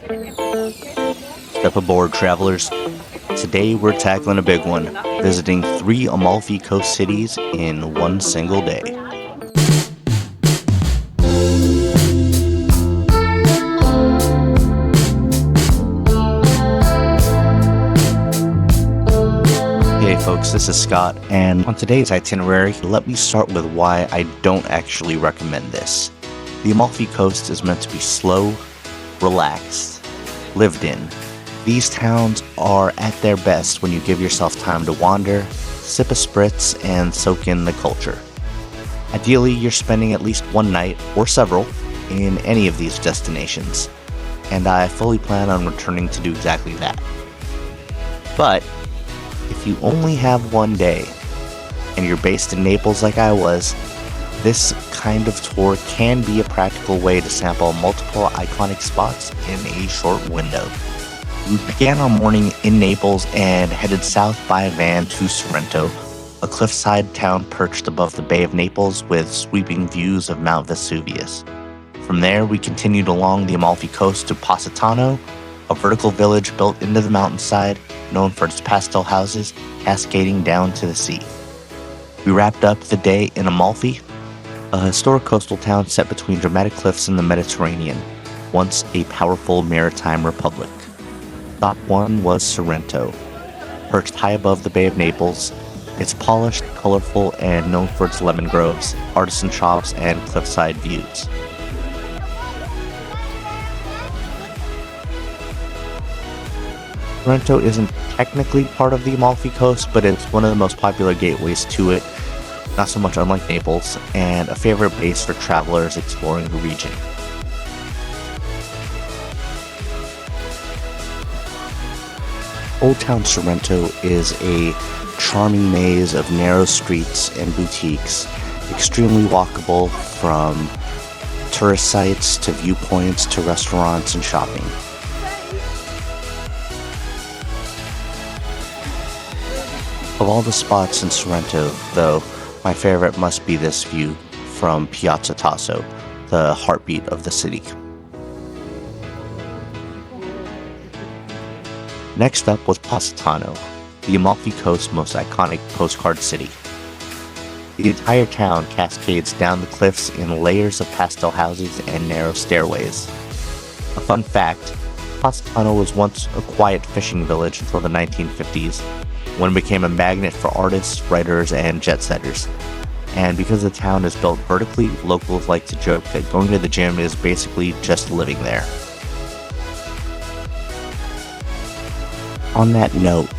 Step aboard, travelers. Today we're tackling a big one, visiting 3 Amalfi Coast cities in one single day. Hey folks, this is Scott, and on today's itinerary, let me start with why I don't actually recommend this. The Amalfi Coast is meant to be slow, relaxed, lived in. These towns are at their best when you give yourself time to wander, sip a spritz, and soak in the culture. Ideally, you're spending at least one night, or several, in any of these destinations, and I fully plan on returning to do exactly that. But if you only have one day, and you're based in Naples like I was, this kind of tour can be a practical way to sample multiple iconic spots in a short window. We began our morning in Naples and headed south by van to Sorrento, a cliffside town perched above the Bay of Naples with sweeping views of Mount Vesuvius. From there, we continued along the Amalfi Coast to Positano, a vertical village built into the mountainside, known for its pastel houses cascading down to the sea. We wrapped up the day in Amalfi, a historic coastal town set between dramatic cliffs in the Mediterranean, once a powerful maritime republic. Stop 1 was Sorrento. Perched high above the Bay of Naples, it's polished, colorful, and known for its lemon groves, artisan shops, and cliffside views. Sorrento isn't technically part of the Amalfi Coast, but it's one of the most popular gateways to it, not so much unlike Naples, and a favorite base for travelers exploring the region. Old Town Sorrento is a charming maze of narrow streets and boutiques, extremely walkable from tourist sites to viewpoints to restaurants and shopping. Of all the spots in Sorrento, though, my favorite must be this view from Piazza Tasso, the heartbeat of the city. Next up was Positano, the Amalfi Coast's most iconic postcard city. The entire town cascades down the cliffs in layers of pastel houses and narrow stairways. A fun fact, Positano was once a quiet fishing village until the 1950s, when it became a magnet for artists, writers, and jet setters. And because the town is built vertically, locals like to joke that going to the gym is basically just living there. On that note,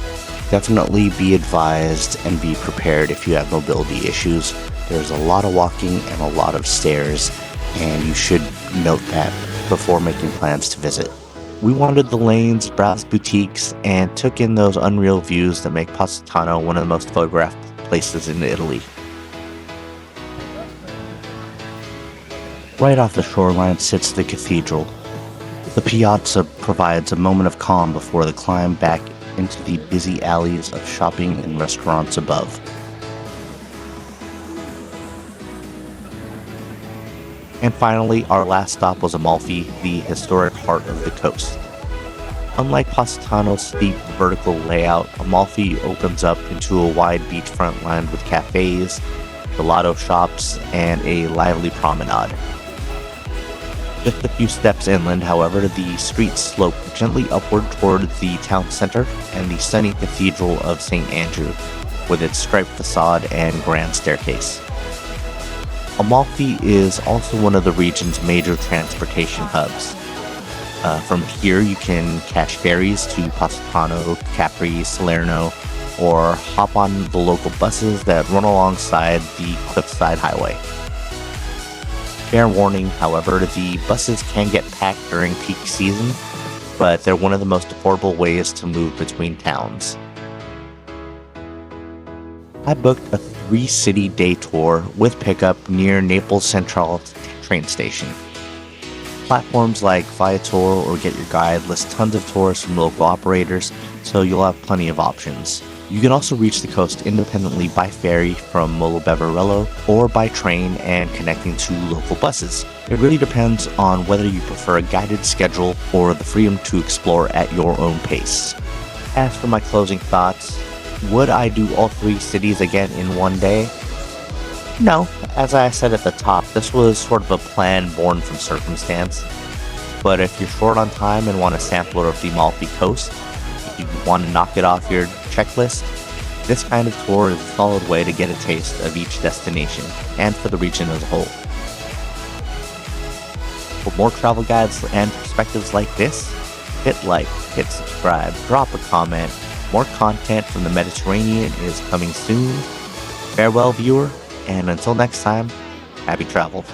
definitely be advised and be prepared if you have mobility issues. There's a lot of walking and a lot of stairs, and you should note that before making plans to visit. We wandered the lanes, browsed boutiques, and took in those unreal views that make Positano one of the most photographed places in Italy. Right off the shoreline sits the cathedral. The piazza provides a moment of calm before the climb back into the busy alleys of shopping and restaurants above. And finally, our last stop was Amalfi, the historic heart of the coast. Unlike Positano's steep vertical layout, Amalfi opens up into a wide beachfront lined with cafes, gelato shops, and a lively promenade. Just a few steps inland, however, the streets slope gently upward toward the town center and the stunning Cathedral of St. Andrew, with its striped facade and grand staircase. Amalfi is also one of the region's major transportation hubs. From here, you can catch ferries to Positano, Capri, Salerno, or hop on the local buses that run alongside the cliffside highway. Fair warning, however, the buses can get packed during peak season, but they're one of the most affordable ways to move between towns. I booked a 3-city day tour with pickup near Naples Central train station. Platforms like Viator or Get Your Guide list tons of tours from local operators, so you'll have plenty of options. You can also reach the coast independently by ferry from Molo Beverello or by train and connecting to local buses. It really depends on whether you prefer a guided schedule or the freedom to explore at your own pace. As for my closing thoughts, would I do all 3 cities again in one day? No, as I said at the top, this was sort of a plan born from circumstance. But if you're short on time and want a sampler of the Amalfi Coast, if you want to knock it off your checklist, this kind of tour is a solid way to get a taste of each destination, and for the region as a whole. For more travel guides and perspectives like this, hit like, hit subscribe, drop a comment. More content from the Mediterranean is coming soon. Farewell, viewer, and until next time, happy travels.